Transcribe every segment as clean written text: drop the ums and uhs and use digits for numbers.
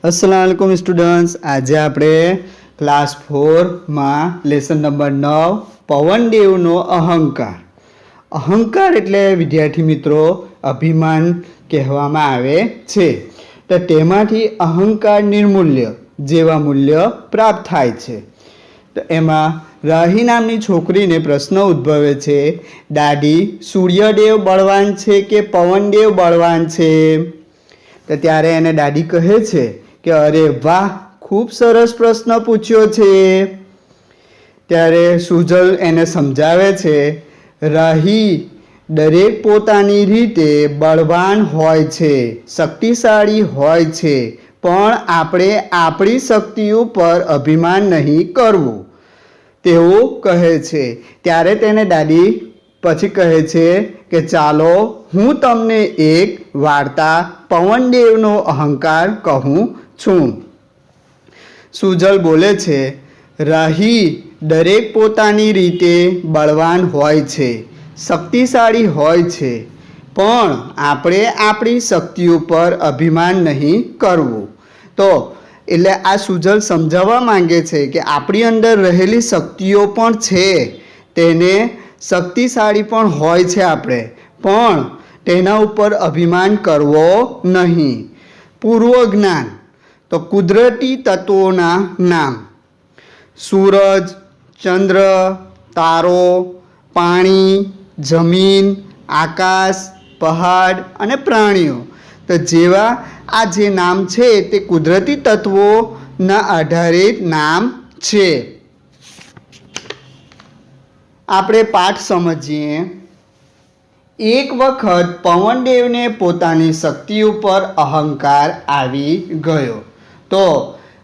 अस्सलाम वालेकुम स्टूडेंट्स। आज આપણે ક્લાસ 4 માં લેસન નંબર 9 પવનદેવનો અહંકાર. અહંકાર એટલે વિદ્યાર્થી મિત્રો અભિમાન કહેવામાં આવે છે. તો તેમાંથી અહંકાર નિર્મૂલ્ય જેવા મૂલ્ય પ્રાપ્ત થાય છે. તો એમાં રાહી નામની છોકરીને પ્રશ્ન ઉદ્ભવે છે, દાદી સૂર્યદેવ બળવાન છે કે પવનદેવ બળવાન છે? તો ત્યારે એને દાદી કહે છે કે અરે વાહ, ખૂબ સરસ પ્રશ્ન પૂછ્યો છે. ત્યારે સુજલ એને સમજાવે છે, રાહી દરેક પોતાની રીતે બળવાન હોય છે, શક્તિશાળી હોય છે, પણ આપણે આપણી શક્તિ ઉપર અભિમાન નહીં કરવું તેવું કહે છે. ત્યારે તેને દાદી પછી કહે છે કે ચાલો હું તમને એક વાર્તા પવનદેવનો અહંકાર કહું છું. સુજલ બોલે છે, રાહી દરેક પોતાની રીતે બળવાન હોય છે, શક્તિશાળી હોય છે, પણ આપણે આપણી શક્તિ ઉપર અભિમાન નહીં કરવું. તો એટલે આ સુજલ સમજાવવા માંગે છે કે આપણી અંદર રહેલી શક્તિઓ પણ છે, તેને શક્તિશાળી પણ હોય છે આપણે, પણ તેના ઉપર અભિમાન કરવો નહીં. પૂર્વ જ્ઞાન તો કુદરતી તત્વોના નામ: સૂરજ, ચંદ્ર, તારો, પાણી, જમીન, આકાશ, પહાડ અને પ્રાણીઓ. તો જેવા આ જે નામ છે તે કુદરતી તત્વોના આધારિત નામ છે. આપણે પાઠ સમજીએ. એક વખત પવનદેવને પોતાની શક્તિ ઉપર અહંકાર આવી ગયો. તો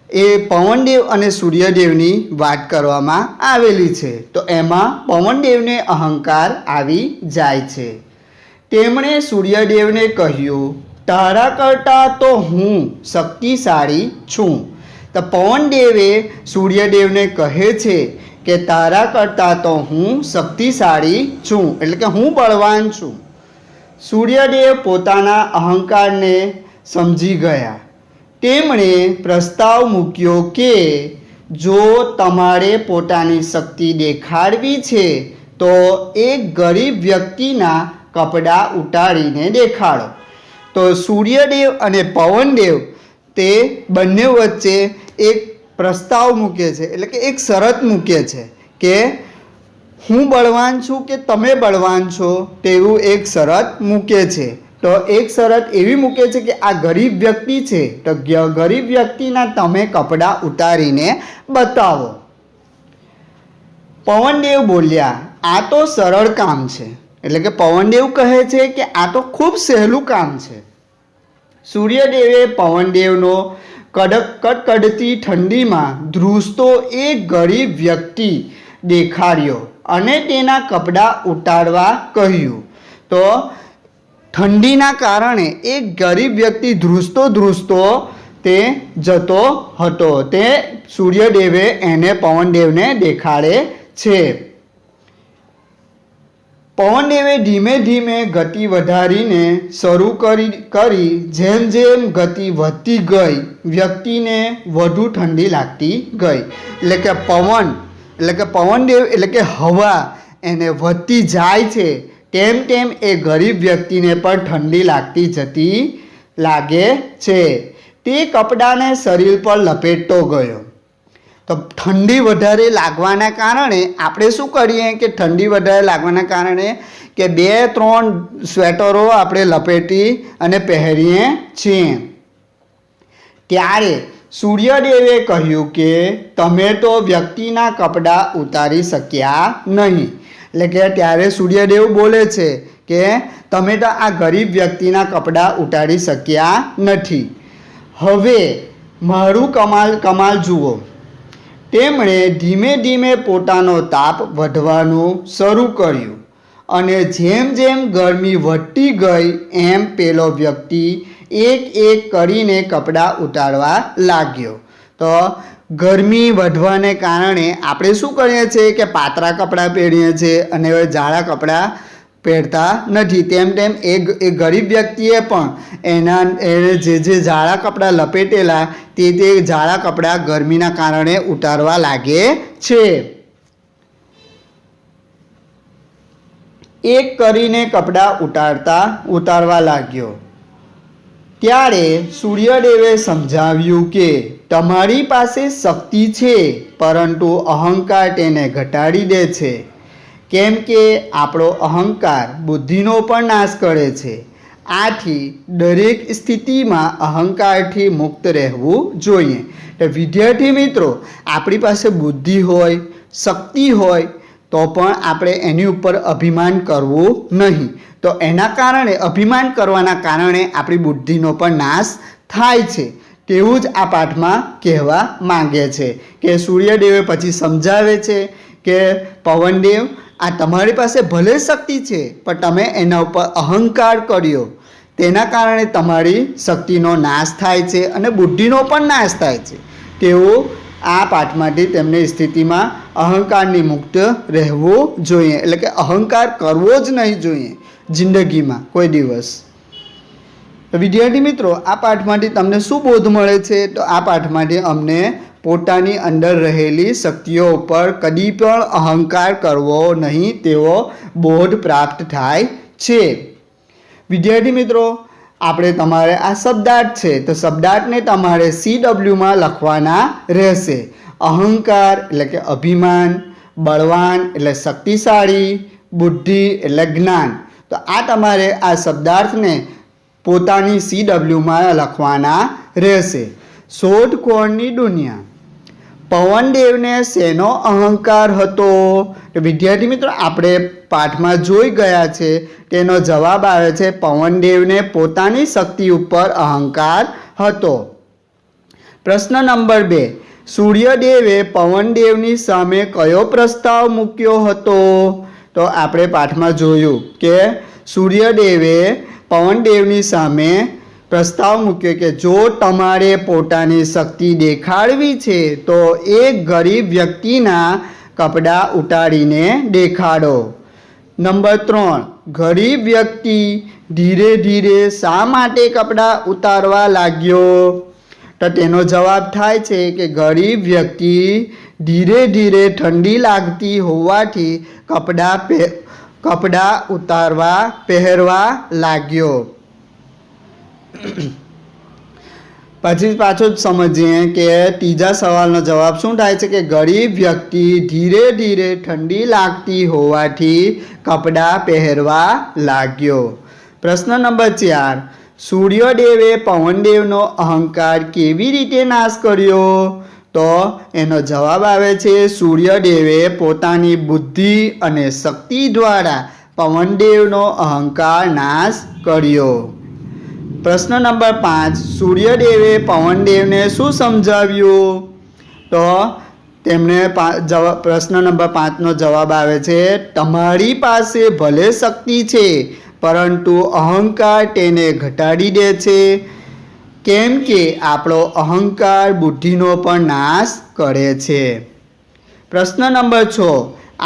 એ પવનદેવ અને સૂર્યદેવની વાત કરવામાં આવેલી છે. તો એમાં પવનદેવને અહંકાર આવી જાય છે. તેમણે સૂર્યદેવને કહ્યું, તારા કરતાં તો હું શક્તિશાળી છું. તો પવનદેવે સૂર્યદેવને કહે છે કે તારા કરતાં તો હું શક્તિશાળી છું, એટલે કે હું બળવાન છું. સૂર્યદેવ પોતાના અહંકારને સમજી ગયા. તેમણે પ્રસ્તાવ મૂક્યો કે જો તમારે પોતાની શક્તિ દેખાડવી છે તો એક ગરીબ વ્યક્તિના કપડાં ઉતારીને દેખાડો. તો સૂર્યદેવ અને પવનદેવ તે બંને વચ્ચે એક પ્રસ્તાવ મૂકે છે, એટલે કે એક શરત મૂકે છે કે હું બળવાન છું કે તમે બળવાન છો, તેવું એક શરત મૂકે છે. તો એક શરત એવી મૂકે છે કે આ ગરીબ વ્યક્તિ છે, તો ગરીબ વ્યક્તિના તમે કપડાં ઉતારીને બતાવો. પવનદેવ બોલ્યા, આ તો સરળ કામ છે. એટલે કે પવનદેવ કહે છે કે આ તો ખૂબ સહેલું કામ છે. સૂર્યદેવે પવનદેવનો કડકડતી ઠંડીમાં ધ્રુસતો એક ગરીબ વ્યક્તિ દેખાડ્યો અને તેના કપડાં ઉતારવા કહ્યું. તો ઠંડીના કારણે એક ગરીબ વ્યક્તિ ધ્રુસતો તે જતો હતો. તે સૂર્યદેવે એને પવનદેવને દેખાડે છે. પવનદેવે ધીમે ધીમે ગતિ વધારીને શરૂ કરી. જેમ જેમ ગતિ વધતી ગઈ વ્યક્તિને વધુ ઠંડી લાગતી ગઈ. એટલે કે પવનદેવ એટલે કે હવા એને વધતી જાય છે, તેમ તેમ એ ગરીબ વ્યક્તિને પણ ઠંડી લાગતી જતી લાગે છે. તે કપડાને શરીર પર લપેટતો ગયો. તો ઠંડી વધારે લાગવાના કારણે આપણે શું કરીએ કે ઠંડી વધારે લાગવાના કારણે કે 2-3 સ્વેટરો આપણે લપેટી અને પહેરીએ છીએ. ત્યારે સૂર્યદેવે કહ્યું કે તમે તો વ્યક્તિના કપડાં ઉતારી શક્યા નહીં. એટલે કે ત્યારે સૂર્યદેવ બોલે છે કે તમે તો આ ગરીબ વ્યક્તિના કપડાં ઉતારી શક્યા નથી. હવે મારું કમાલ જુઓ. તેમણે ધીમે ધીમે પોતાનો તાપ વધવાનું શરૂ કર્યું અને જેમ જેમ ગરમી વધતી ગઈ એમ પેલો વ્યક્તિ એક એક કરીને કપડાં ઉતારવા લાગ્યો. તો ગરમી વધવાને કારણે આપણે શું કરીએ છીએ કે પાતળા કપડાં પહેરીએ છીએ અને હવે જાડા કપડાં પહેરતા નથી. તેમ તેમ એ ગરીબ વ્યક્તિએ પણ જે જાડા કપડાં લપેટેલા તે જાડા કપડાં ગરમીના કારણે ઉતારવા લાગે છે. એક કરીને કપડાં ઉતારવા લાગ્યો. ત્યારે સૂર્યદેવે સમજાવ્યું કે તમારી પાસે શક્તિ છે, પરંતુ અહંકાર તેને ઘટાડી દે છે. કેમ કે આપણો અહંકાર બુદ્ધિનો પણ નાશ કરે છે. આથી દરેક સ્થિતિમાં અહંકારથી મુક્ત રહેવું જોઈએ. તો વિદ્યાર્થી મિત્રો, આપણી પાસે બુદ્ધિ હોય, શક્તિ હોય તો પણ આપણે એની ઉપર અભિમાન કરવું નહીં. તો એના કારણે અભિમાન કરવાના કારણે આપણી બુદ્ધિનો પણ નાશ થાય છે. તેવું જ આ પાઠમાં કહેવા માંગે છે કે સૂર્યદેવે પછી સમજાવે છે કે પવનદેવ, આ તમારી પાસે ભલે શક્તિ છે પણ તમે એના ઉપર અહંકાર કર્યો, તેના કારણે તમારી શક્તિનો નાશ થાય છે અને બુદ્ધિનો પણ નાશ થાય છે. તેવું આ પાઠમાંથી તેમની સ્થિતિમાં અહંકારની મુક્ત રહેવું જોઈએ. એટલે કે અહંકાર કરવો જ નહીં જોઈએ જિંદગીમાં કોઈ દિવસ. વિદ્યાર્થી મિત્રો, આ પાઠમાંથી તમને શું બોધ મળે છે? તો આ પાઠમાંથી અમને પોતાની અંદર રહેલી શક્તિઓ ઉપર કદી પણ અહંકાર કરવો નહીં તેવો બોધ પ્રાપ્ત થાય છે. વિદ્યાર્થી મિત્રો, આપણે તમારે આ શબ્દાર્થ છે તો શબ્દાર્થને તમારે CWમાં લખવાના રહેશે. અહંકાર એટલે કે અભિમાન, બળવાન એટલે શક્તિશાળી, બુદ્ધિ એટલે જ્ઞાન. તો આ તમારે આ શબ્દાર્થને પોતાની CWમાં લખવાના રહેશે. શોધખોળની દુનિયા. પવનદેવને શેનો અહંકાર હતો? તો વિદ્યાર્થી મિત્રો, આપણે પાઠમાં જોઈ ગયા છે, તેનો જવાબ આવે છે પવનદેવને પોતાની શક્તિ ઉપર અહંકાર હતો. પ્રશ્ન નંબર 2, સૂર્યદેવે પવનદેવની સામે કયો પ્રસ્તાવ મૂક્યો હતો? તો આપણે પાઠમાં જોયું કે સૂર્યદેવે પવનદેવની સામે પ્રસ્તાવ મૂક્યો કે જો તમારે પોતાની શક્તિ દેખાડવી છે તો એક ગરીબ વ્યક્તિના કપડાં ઉતારીને દેખાડો. નંબર 3, ગરીબ વ્યક્તિ ધીરે ધીરે શા માટે કપડાં ઉતારવા લાગ્યો? તો તેનો જવાબ થાય છે કે ગરીબ વ્યક્તિ ધીરે ધીરે ઠંડી લાગતી હોવાથી કપડાં પહેરવા લાગ્યો. પછી પાછો જ સમજીએ કે ત્રીજા સવાલનો જવાબ શું થાય છે કે ગરીબ વ્યક્તિ ધીરે ધીરે ઠંડી લાગતી હોવાથી કપડાં પહેરવા લાગ્યો. પ્રશ્ન નંબર 4, સૂર્યદેવે પવનદેવનો અહંકાર કેવી રીતે નાશ કર્યો? તો એનો જવાબ આવે છે સૂર્યદેવે પોતાની બુદ્ધિ અને શક્તિ દ્વારા પવનદેવનો અહંકાર નાશ કર્યો. પ્રશ્ન નંબર 5, સૂર્યદેવે પવનદેવને શું સમજાવ્યું? તો તેમને પ્રશ્ન નંબર 5નો જવાબ આવે છે તમારી પાસે ભલે શક્તિ છે, પરંતુ અહંકાર તેને ઘટાડી દે છે. કેમ કે આપણો અહંકાર બુદ્ધિનો પણ નાશ કરે છે. પ્રશ્ન નંબર 6,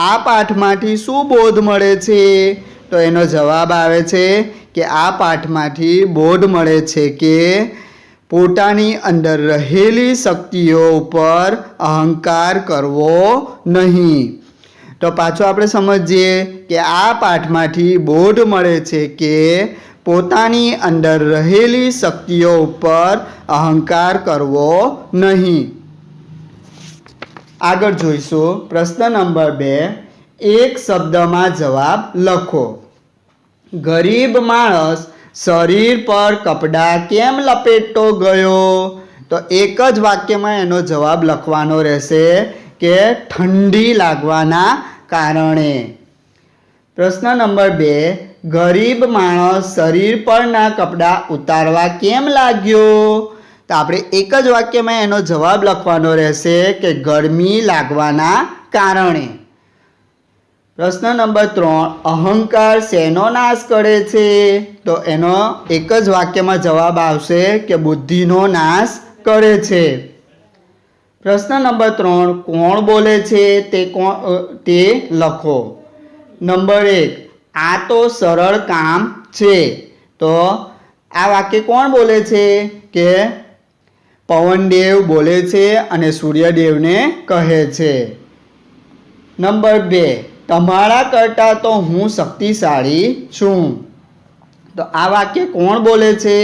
આ પાઠમાંથી શું બોધ મળે છે? તો એનો જવાબ આવે છે કે આ પાઠમાંથી બોધ મળે છે કે પોતાની અંદર રહેલી શક્તિઓ ઉપર અહંકાર કરવો નહીં. તો પાછો આપણે સમજીએ કે આ પાઠમાંથી બોધ મળે છે કે પોતાની અંદર રહેલી શક્તિઓ ઉપર અહંકાર કરવો નહીં. આગળ જોઈશું. પ્રશ્ન નંબર 2, એક શબ્દમાં જવાબ લખો. ગરીબ માણસ શરીર પર કપડાં કેમ લપેટતો ગયો? તો એક જ વાક્યમાં એનો જવાબ લખવાનો રહેશે કે ઠંડી લાગવાના કારણે. પ્રશ્ન નંબર 2, ગરીબ માણસ શરીર પરના કપડાં ઉતારવા કેમ લાગ્યો? તો આપણે એક જ વાક્યમાં એનો જવાબ લખવાનો રહેશે કે ગરમી લાગવાના કારણે. પ્રશ્ન નંબર 3, અહંકાર શેનો નાશ કરે છે? તો એનો એક જ વાક્યમાં જવાબ આવશે કે બુદ્ધિનો નાશ કરે છે. પ્રશ્ન નંબર 3, કોણ બોલે છે તે લખો. નંબર 1, આ તો સરળ કામ છે. તો આ વાક્ય કોણ બોલે છે? કે પવનદેવ બોલે છે અને સૂર્યદેવને કહે છે. નંબર 2, તમારા કરતાં તો હું શક્તિશાળી છું. તો આ વાક્ય કોણ બોલે છે?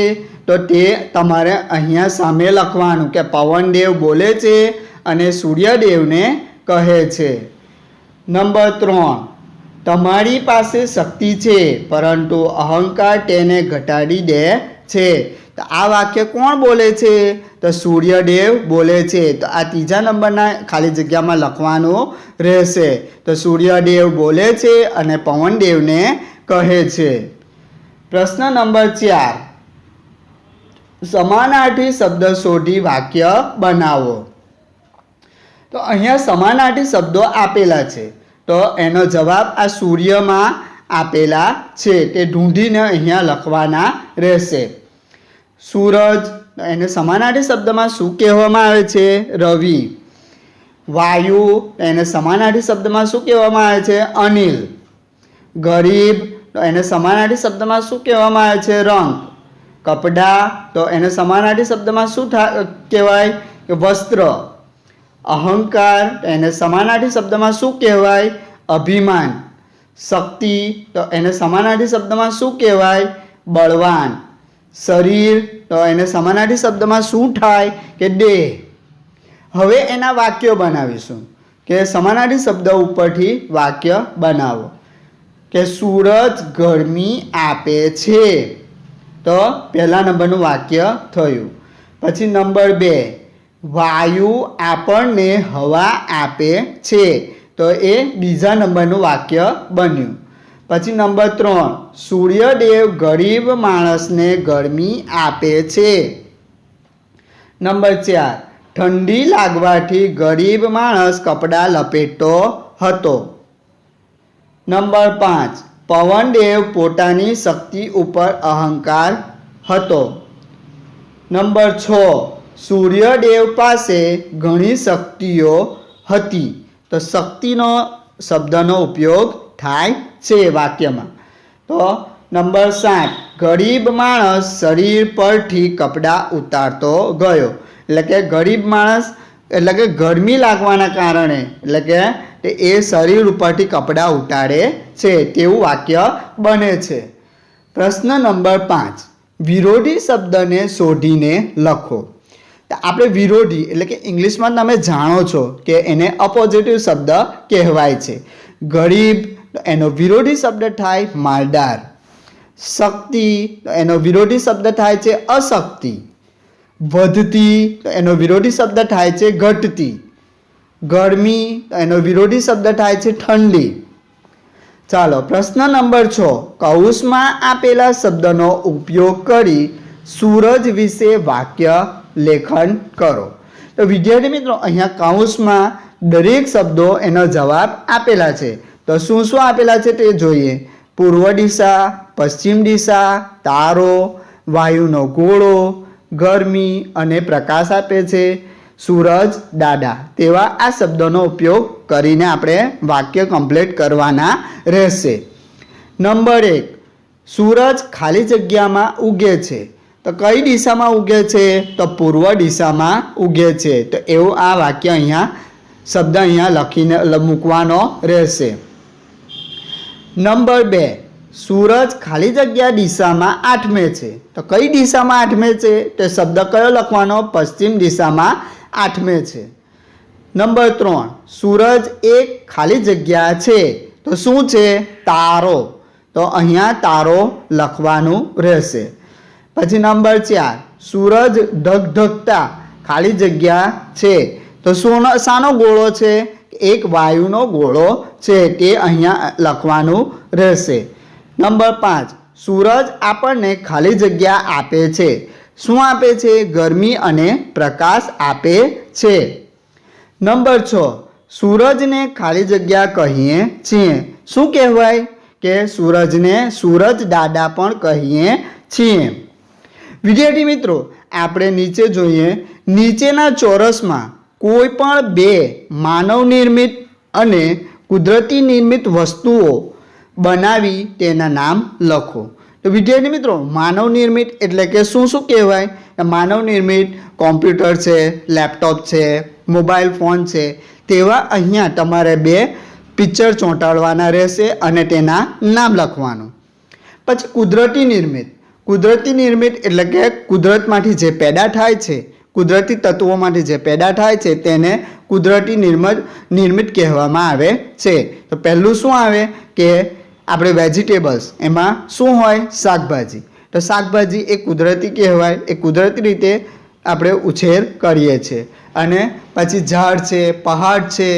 તો તે તમારે અહીંયા સામે લખવાનું કે પવનદેવ બોલે છે અને સૂર્યદેવને કહે છે. નંબર 3, તમારી પાસે શક્તિ છે પરંતુ અહંકાર તેને ઘટાડી દે છે. તો આ વાક્ય કોણ બોલે છે? તો સૂર્યદેવ બોલે છે. તો આ ત્રીજા નંબરના ખાલી જગ્યામાં લખવાનું રહેશે. તો સૂર્યદેવ બોલે છે અને પવનદેવને કહે છે. પ્રશ્ન નંબર 4, સમાનાર્થી શબ્દ શોધી વાક્ય બનાવો. તો અહીંયા સમાનાર્થી શબ્દો આપેલા છે. તો એનો જવાબ આ સૂર્યમાં આપેલા છે તે ઢૂંઢીને અહીંયા લખવાના રહેશે. સૂરજ, એને સમાનાર્થી શબ્દમાં શું કહેવામાં આવે છે? રવિ. વાયુ, એને સમાનાર્થી શબ્દમાં શું કહેવામાં આવે છે? અનિલ. ગરીબ, તો એને સમાનાર્થી શબ્દમાં શું કહેવામાં આવે છે? રંગ. કપડાં, તો એને સમાનાર્થી શબ્દમાં શું કહેવાય? કે વસ્ત્ર. અહંકાર, તો એને સમાનાર્થી શબ્દમાં શું કહેવાય? અભિમાન. શક્તિ, તો એને સમાનાર્થી શબ્દમાં શું કહેવાય? બળવાન. શરીર, તો એને સમાનાર્થી શબ્દમાં શું થાય? કે દેહ. હવે એના વાક્યો બનાવીશું કે સમાનાર્થી શબ્દ ઉપરથી વાક્ય બનાવો. કે સૂરજ ગરમી આપે છે. તો પહેલા નંબરનું વાક્ય થયું. પછી નંબર 2, વાયુ આપણને હવા આપે છે. તો એ બીજા નંબરનું વાક્ય બન્યું. પછી નંબર 3, સૂર્યદેવ ગરીબ માણસને ગરમી આપે છે. નંબર 4, ઠંડી લાગવાથી ગરીબ માણસ કપડાં લપેટતો હતો. નંબર 5, પવનદેવ પોતાની શક્તિ ઉપર અહંકાર હતો. નંબર 6, સૂર્યદેવ પાસે ઘણી શક્તિઓ હતી. તો શક્તિનો શબ્દનો ઉપયોગ થાય છે વાક્યમાં. તો નંબર 7, ગરીબ માણસ શરીર પરથી કપડાં ઉતારતો ગયો. એટલે કે ગરીબ માણસ એટલે કે ગરમી લાગવાના કારણે એટલે કે એ શરીર ઉપરથી કપડાં ઉતારે છે તેવું વાક્ય બને છે. પ્રશ્ન નંબર 5, વિરોધી શબ્દને શોધીને લખો. તો આપણે વિરોધી એટલે કે ઇંગ્લિશમાં તમે જાણો છો કે એને અપોઝિટિવ શબ્દ કહેવાય છે. ગરીબ, તો એનો વિરોધી શબ્દ થાય માલદાર. શક્તિ, તો એનો વિરોધી શબ્દ થાય છે અશક્તિ. વધતી, તો એનો વિરોધી શબ્દ થાય છે ઘટતી. ગરમી, તો એનો વિરોધી શબ્દ થાય છે ઠંડી. ચાલો પ્રશ્ન નંબર 6, કૌંસમાં આપેલા શબ્દનો ઉપયોગ કરી સૂરજ વિશે વાક્ય લેખન કરો. તો વિદ્યાર્થી મિત્રો અહીંયા કૌંસમાં દરેક શબ્દો એનો જવાબ આપેલા છે. તો શું શું આપેલા છે તે જોઈએ. પૂર્વ દિશા, પશ્ચિમ દિશા, તારો, વાયુનો ગોળો, ગરમી અને પ્રકાશ આપે છે, સૂરજ દાદા. તેવા આ શબ્દોનો ઉપયોગ કરીને આપણે વાક્ય કમ્પ્લીટ કરવાના રહેશે. નંબર 1, સૂરજ ખાલી જગ્યામાં ઉગે છે. તો કઈ દિશામાં ઉગે છે? તો પૂર્વ દિશામાં ઉગે છે. તો એવું આ વાક્ય અહીંયા શબ્દ અહીંયા લખીને મૂકવાનો રહેશે. નંબર 2, સૂરજ ખાલી જગ્યા દિશામાં આઠમે છે. તો કઈ દિશામાં આઠમે છે? તે શબ્દ કયો લખવાનો? પશ્ચિમ દિશામાં આઠમે છે. નંબર 3, સૂરજ એક ખાલી જગ્યા છે. તો શું છે? તારો. તો અહીંયા તારો લખવાનું રહેશે. પછી નંબર 4, સૂરજ ઢગઢગતા ખાલી જગ્યા છે. તો શાનો ગોળો છે? એક વાયુનો ગોળો છે તે અહીંયા લખવાનું રહેશે. નંબર 5, સૂરજ આપણને ખાલી જગ્યા આપે છે. શું આપે છે? ગરમી અને પ્રકાશ આપે છે. નંબર 6, સૂરજને ખાલી જગ્યા કહીએ છીએ. શું કહેવાય? કે સૂરજને સૂરજ દાદા પણ કહીએ છીએ. વિદ્યાર્થી મિત્રો આપણે નીચે જોઈએ. નીચેના ચોરસમાં કોઈ પણ બે માનવ નિર્મિત અને કુદરતી નિર્મિત વસ્તુઓ બનાવી તેના નામ લખો. તો વિદ્યાર્થી મિત્રો, માનવ નિર્મિત એટલે કે શું શું કહેવાય? માનવ નિર્મિત કોમ્પ્યુટર છે, લેપટોપ છે, મોબાઈલ ફોન છે, તેવા અહીંયા તમારે 2 પિક્ચર ચોંટાડવાના રહેશે અને તેના નામ લખવાનું. પછી કુદરતી નિર્મિત. કુદરતી નિર્મિત એટલે કે કુદરતમાંથી જે પેદા થાય છે, કુદરતી તત્વોમાંથી જે પેદા થાય છે તેને કુદરતી નિર્મિત કહેવામાં આવે છે. તો પહેલું શું આવે કે આપણે વેજીટેબલ્સ, એમાં શું હોય? શાકભાજી. તો શાકભાજી એ કુદરતી કહેવાય, એ કુદરતી રીતે આપણે ઉછેર કરીએ છીએ. અને પછી ઝાડ છે, પહાડ છે,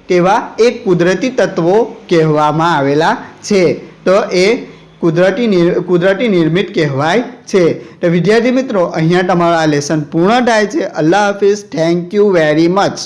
તેવા એ કુદરતી તત્વો કહેવામાં આવેલા છે. તો એ કુદરતી નિર્મિત કહેવાય છે. તો વિદ્યાર્થી મિત્રો, અહીંયા તમારો આ લેસન પૂર્ણ થાય છે. અલ્લાહ હાફિઝ. Thank you very much.